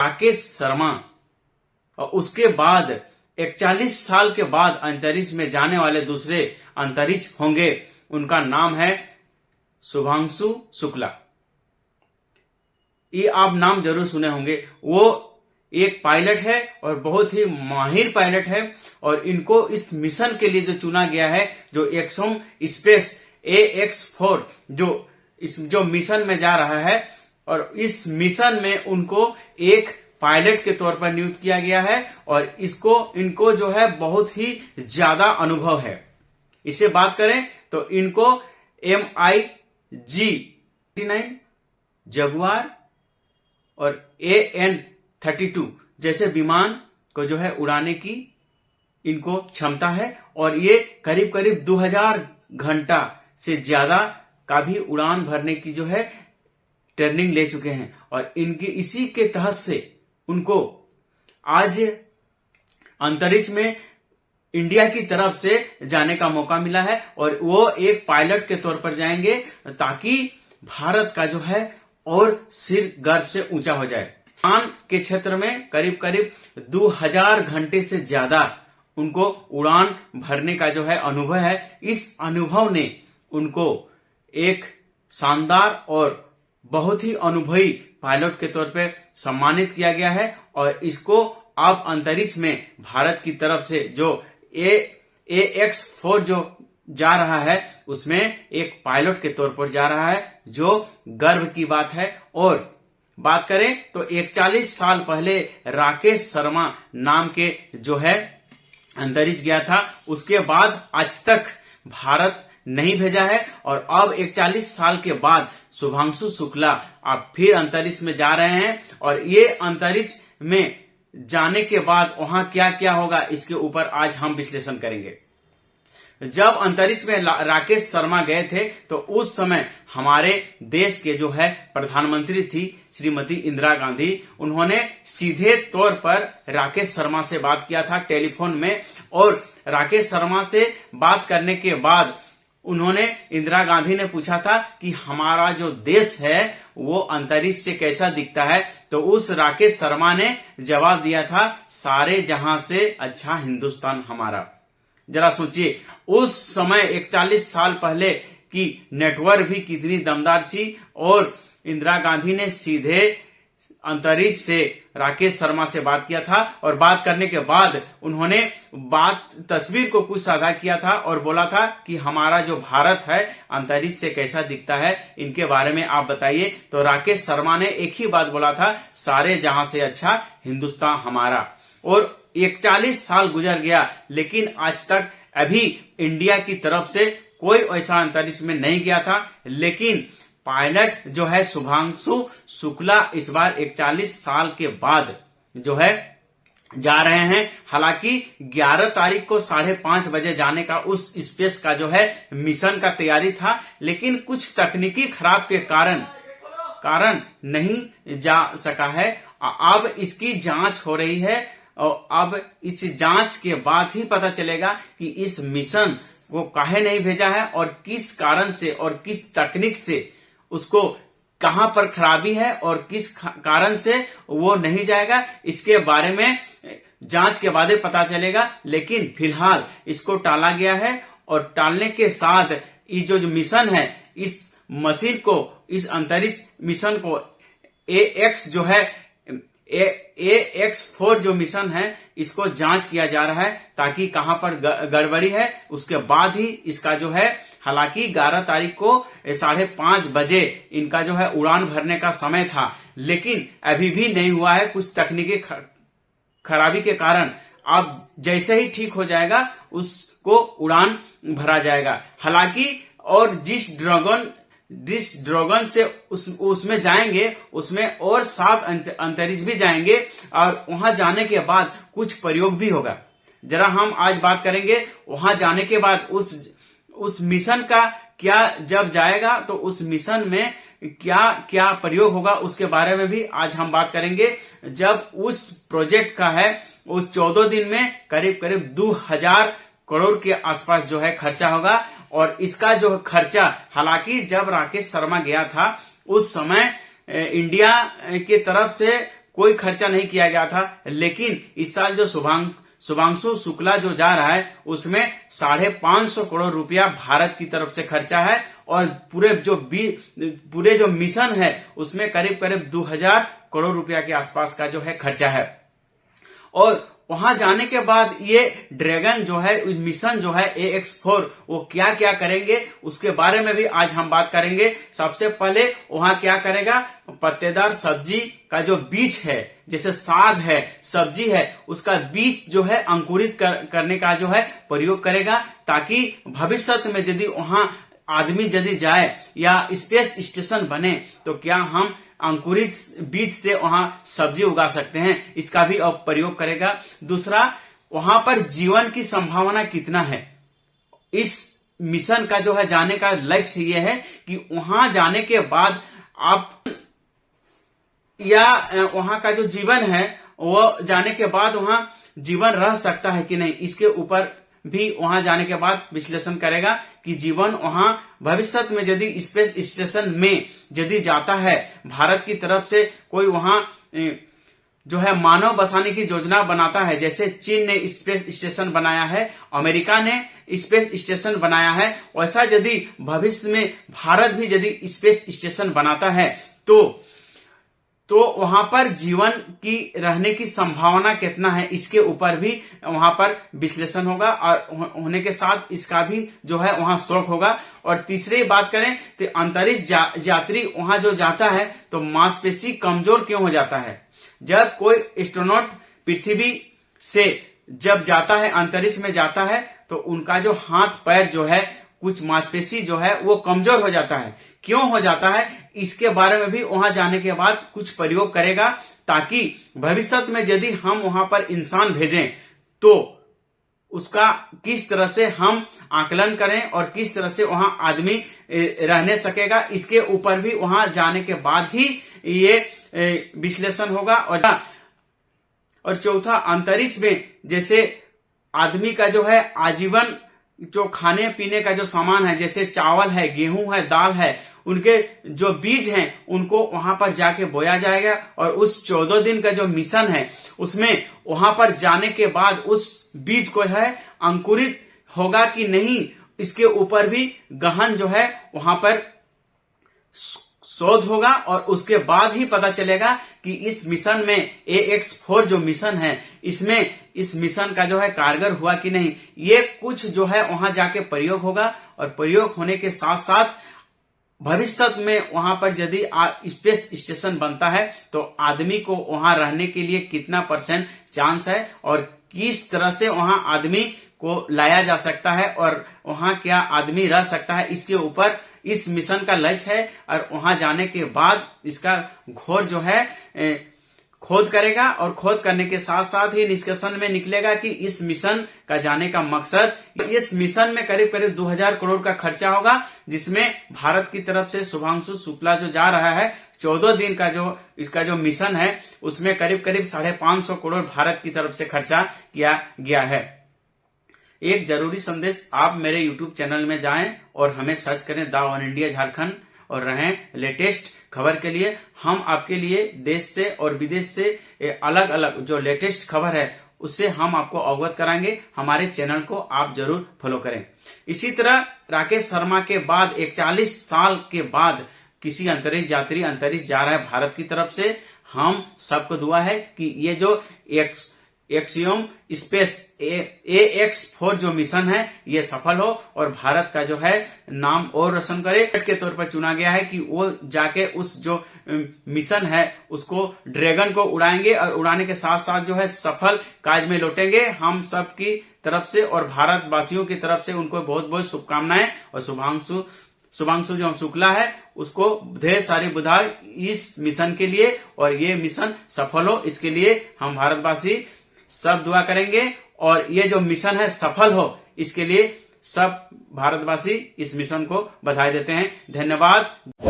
राकेश शर्मा, और उसके बाद 41 साल के बाद अंतरिक्ष में जाने वाले दूसरे अंतरिक्ष होंगे। उनका नाम है शुभांशु शुक्ला। ये आप नाम जरूर सुने होंगे। वो एक पायलट है और बहुत ही माहिर पायलट है, और इनको इस मिशन के लिए जो चुना गया है, जो एक्सोम स्पेस AX4 जो मिशन में जा रहा है, और इस मिशन में उनको एक पायलट के तौर पर नियुक्त किया गया है, और इनको जो है बहुत ही ज्यादा अनुभव है। इसे बात करें तो इनको MiG 39 जगुआर और AN-32 जैसे विमान को जो है उड़ाने की इनको क्षमता है, और ये करीब करीब 2000 घंटा से ज्यादा का भी उड़ान भरने की जो है ट्रेनिंग ले चुके हैं। और इनके इसी के तहत से उनको आज अंतरिक्ष में इंडिया की तरफ से जाने का मौका मिला है, और वो एक पायलट के तौर पर जाएंगे ताकि भारत का जो है और सिर गर्व से ऊंचा हो जाए। उड़ान के क्षेत्र में करीब करीब 2000 घंटे से ज्यादा उनको उड़ान भरने का जो है अनुभव है। इस अनुभव ने उनको एक शानदार और बहुत ही अनुभवी पायलट के तौर पे सम्मानित किया गया है, और इसको अब अंतरिक्ष में भारत की तरफ से जो AX4 जो जा रहा है उसमें एक पायलट के तौर पर जा रहा है, जो गर्व की बात है। और बात करें तो 41 साल पहले राकेश शर्मा नाम के जो है अंतरिक्ष गया था, उसके बाद आज तक भारत नहीं भेजा है, और अब 41 साल के बाद शुभांशु शुक्ला अब फिर अंतरिक्ष में जा रहे हैं। और ये अंतरिक्ष में जाने के बाद वहां क्या क्या होगा इसके ऊपर आज हम विश्लेषण करेंगे। जब अंतरिक्ष में राकेश शर्मा गए थे तो उस समय हमारे देश के जो है प्रधानमंत्री थी श्रीमती इंदिरा गांधी, उन्होंने सीधे तौर पर राकेश शर्मा से बात किया था टेलीफोन में। और राकेश शर्मा से बात करने के बाद उन्होंने इंदिरा गांधी ने पूछा था कि हमारा जो देश है वो अंतरिक्ष से कैसा दिखता है, तो उस राकेश शर्मा ने जवाब दिया था, सारे जहां से अच्छा हिंदुस्तान हमारा। जरा सोचिए उस समय 41 साल पहले की नेटवर्क भी कितनी दमदार थी, और इंदिरा गांधी ने सीधे अंतरिक्ष से राकेश शर्मा से बात किया था। और बात करने के बाद उन्होंने तस्वीर को कुछ साझा किया था और बोला था कि हमारा जो भारत है अंतरिक्ष से कैसा दिखता है, इनके बारे में आप बताइए। तो राकेश शर्मा ने एक ही बात बोला था, सारे जहां से अच्छा हिंदुस्तान हमारा। और 41 साल गुजर गया, लेकिन आज तक अभी इंडिया की तरफ से कोई ऐसा अंतरिक्ष में नहीं गया था। लेकिन पायलट जो है शुभांशु शुक्ला इस बार 41 साल के बाद जो है जा रहे हैं। हालांकि 11 तारीख को 5:30 बजे जाने का उस स्पेस का जो है मिशन का तैयारी था, लेकिन कुछ तकनीकी खराब के कारण नहीं जा सका है। अब इसकी जांच हो रही है, और अब इस जांच के बाद ही पता चलेगा कि इस मिशन को काहे नहीं भेजा है, और किस कारण से और किस तकनीक से उसको कहां पर खराबी है, और किस कारण से वो नहीं जाएगा। इसके बारे में जांच के बाद पता चलेगा। लेकिन फिलहाल इसको टाला गया है, और टालने के साथ ये जो मिशन है, इस मशीन को, इस अंतरिक्ष मिशन को AX4 जो मिशन है इसको जांच किया जा रहा है, ताकि कहां पर गड़बड़ी है उसके बाद ही इसका जो है, हालांकि 11 तारीख को 5:30 बजे इनका जो है उड़ान भरने का समय था, लेकिन अभी भी नहीं हुआ है कुछ तकनीकी खराबी के कारण। अब जैसे ही ठीक हो जाएगा उसको उड़ान भरा जाएगा। हालांकि और जिस ड्रैगन से उसमें जाएंगे, उसमें और 7 अंतरिक्ष भी जाएंगे, और वहां जाने के बाद कुछ प्रयोग भी होगा। जरा हम आज बात करेंगे वहां जाने के बाद उस मिशन का क्या, जब जाएगा तो उस मिशन में क्या क्या प्रयोग होगा उसके बारे में भी आज हम बात करेंगे। जब उस प्रोजेक्ट का है उस 14 दिन में करीब 2000 करोड़ के आसपास जो है खर्चा होगा। और इसका जो खर्चा, हालांकि जब राकेश शर्मा गया था उस समय इंडिया की तरफ से कोई खर्चा नहीं किया गया था, लेकिन इस साल जो शुभांशु शुक्ला जो जा रहा है उसमें 550 करोड़ रुपया भारत की तरफ से खर्चा है और पूरे जो मिशन है उसमें करीब करीब 2000 करोड़ रुपया के आसपास का जो है खर्चा है। और वहां जाने के बाद ये ड्रैगन जो है, मिशन जो है AX4, वो क्या क्या करेंगे उसके बारे में भी आज हम बात करेंगे। सबसे पहले वहां क्या करेगा, पत्तेदार सब्जी का जो बीज है, जैसे साग है, सब्जी है, उसका बीज जो है अंकुरित करने का जो है प्रयोग करेगा, ताकि भविष्य में यदि वहां आदमी यदि जाए या स्पेस स्टेशन बने तो क्या हम अंकुरित बीज से वहां सब्जी उगा सकते हैं, इसका भी अब प्रयोग करेगा। दूसरा, वहां पर जीवन की संभावना कितना है। इस मिशन का जो है जाने का लक्ष्य ये है कि वहां जाने के बाद आप या वहां का जो जीवन है वो जाने के बाद वहां जीवन रह सकता है कि नहीं, इसके ऊपर भी वहां जाने के बाद विश्लेषण करेगा कि जीवन वहां भविष्य में यदि स्पेस स्टेशन में यदि जाता है, भारत की तरफ से कोई वहां जो है मानव बसाने की योजना बनाता है, जैसे चीन ने स्पेस स्टेशन बनाया है, अमेरिका ने स्पेस स्टेशन बनाया है, वैसा यदि भविष्य में भारत भी यदि स्पेस स्टेशन बनाता है तो वहां पर जीवन की रहने की संभावना कितना है, इसके ऊपर भी वहां पर विश्लेषण होगा और होने के साथ इसका भी जो है वहां शौक होगा। और तीसरी बात करें तो अंतरिक्ष यात्री वहां जो जाता है तो मांसपेशी कमजोर क्यों हो जाता है। जब कोई एस्ट्रोनॉट पृथ्वी से जब जाता है, अंतरिक्ष में जाता है, तो उनका जो हाथ पैर जो है, कुछ मांसपेशी जो है वो कमजोर हो जाता है। क्यों हो जाता है, इसके बारे में भी वहां जाने के बाद कुछ प्रयोग करेगा, ताकि भविष्य में यदि हम वहां पर इंसान भेजें तो उसका किस तरह से हम आकलन करें और किस तरह से वहां आदमी रहने सकेगा, इसके ऊपर भी वहां जाने के बाद ही ये विश्लेषण होगा। और चौथा, अंतरिक्ष में जैसे आदमी का जो है आजीवन जो खाने पीने का जो सामान है, जैसे चावल है, गेहूं है, दाल है, उनके जो बीज हैं उनको वहां पर जाके बोया जाएगा। और उस 14 दिन का जो मिशन है उसमें वहां पर जाने के बाद उस बीज को है अंकुरित होगा कि नहीं, इसके ऊपर भी गहन जो है वहां पर शोध होगा और उसके बाद ही पता चलेगा कि इस मिशन में AX4 जो मिशन है इसमें इस मिशन का जो है कारगर हुआ कि नहीं। ये कुछ जो है वहां जाके प्रयोग होगा और प्रयोग होने के साथ साथ भविष्य में वहां पर यदि स्पेस स्टेशन बनता है तो आदमी को वहां रहने के लिए कितना % चांस है और किस तरह से वहां आदमी को लाया जा सकता है और वहां क्या आदमी रह सकता है, इसके ऊपर इस मिशन का लक्ष्य है। और वहां जाने के बाद इसका घोर जो है खोद करेगा और खोद करने के साथ साथ ही निष्कर्षण में निकलेगा कि इस मिशन का जाने का मकसद, इस मिशन में करीब करीब 2000 करोड़ का खर्चा होगा, जिसमें भारत की तरफ से शुभांशु शुक्ला जो जा रहा है 14 दिन का जो इसका जो मिशन है उसमें करीब करीब 550 करोड़ भारत की तरफ से खर्चा किया गया है। एक जरूरी संदेश, आप मेरे YouTube चैनल में जाएं और हमें सर्च करें द वन इंडिया झारखंड और रहें लेटेस्ट खबर के लिए। हम आपके लिए देश से और विदेश से अलग अलग जो लेटेस्ट खबर है उससे हम आपको अवगत कराएंगे। हमारे चैनल को आप जरूर फॉलो करें। इसी तरह राकेश शर्मा के बाद 41 साल के बाद किसी अंतरिक्ष यात्री अंतरिक्ष जा रहा है भारत की तरफ से। हम सबको दुआ है कि ये जो एक्सियोम स्पेस AX4 जो मिशन है ये सफल हो और भारत का जो है नाम और रोशन करे। के तौर पर चुना गया है कि वो जाके उस जो मिशन है उसको ड्रैगन को उड़ाएंगे और उड़ाने के साथ साथ जो है सफल काज में लौटेंगे। हम सब की तरफ से और भारतवासियों की तरफ से उनको बहुत बहुत शुभकामनाएं। और शुभांशु जो शुक्ला है उसको ढेर सारी बधाई इस मिशन के लिए और ये मिशन सफल हो, इसके लिए हम भारतवासी सब दुआ करेंगे और ये जो मिशन है सफल हो, इसके लिए सब भारतवासी इस मिशन को बधाई देते हैं। धन्यवाद।